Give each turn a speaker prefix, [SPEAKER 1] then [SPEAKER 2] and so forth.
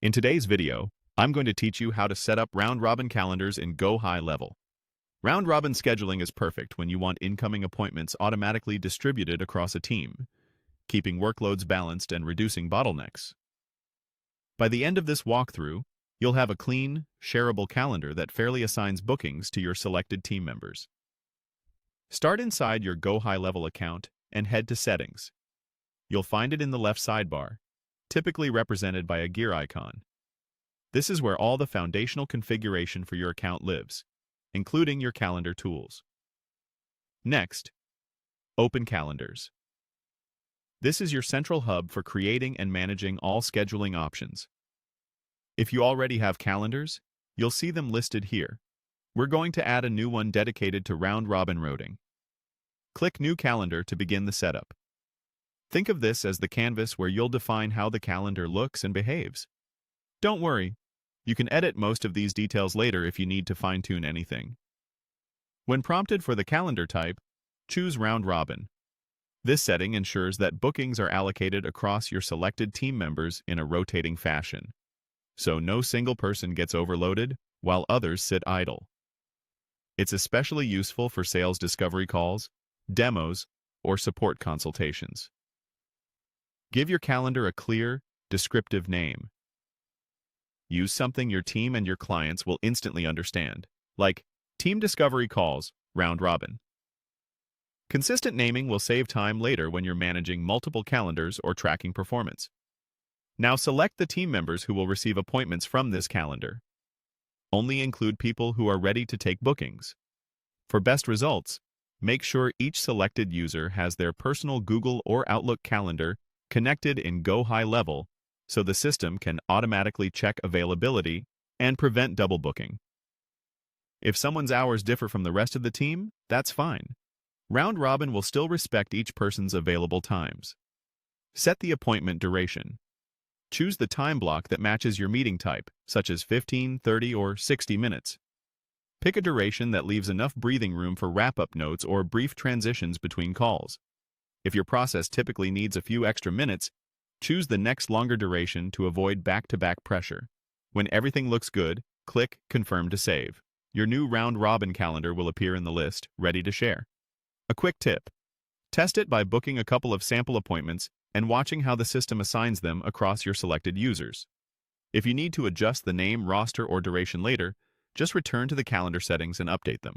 [SPEAKER 1] In today's video, I'm going to teach you how to set up round-robin calendars in GoHighLevel. Round-robin scheduling is perfect when you want incoming appointments automatically distributed across a team, keeping workloads balanced and reducing bottlenecks. By the end of this walkthrough, you'll have a clean, shareable calendar that fairly assigns bookings to your selected team members. Start inside your GoHighLevel account and head to Settings. You'll find it in the left sidebar, typically represented by a gear icon. This is where all the foundational configuration for your account lives, including your calendar tools. Next, open Calendars. This is your central hub for creating and managing all scheduling options. If you already have calendars, you'll see them listed here. We're going to add a new one dedicated to round-robin routing. Click New Calendar to begin the setup. Think of this as the canvas where you'll define how the calendar looks and behaves. Don't worry, you can edit most of these details later if you need to fine-tune anything. When prompted for the calendar type, choose Round Robin. This setting ensures that bookings are allocated across your selected team members in a rotating fashion, so no single person gets overloaded while others sit idle. It's especially useful for sales discovery calls, demos, or support consultations. Give your calendar a clear, descriptive name. Use something your team and your clients will instantly understand, like Team Discovery Calls, Round Robin. Consistent naming will save time later when you're managing multiple calendars or tracking performance. Now select the team members who will receive appointments from this calendar. Only include people who are ready to take bookings. For best results, make sure each selected user has their personal Google or Outlook calendar connected in GoHighLevel so the system can automatically check availability and prevent double booking. If someone's hours differ from the rest of the team, that's fine. Round Robin will still respect each person's available times. Set the appointment duration. Choose the time block that matches your meeting type, such as 15, 30, or 60 minutes. Pick a duration that leaves enough breathing room for wrap-up notes or brief transitions between calls. If your process typically needs a few extra minutes, choose the next longer duration to avoid back-to-back pressure. When everything looks good, click Confirm to save. Your new round-robin calendar will appear in the list, ready to share. A quick tip: test it by booking a couple of sample appointments and watching how the system assigns them across your selected users. If you need to adjust the name, roster, or duration later, just return to the calendar settings and update them.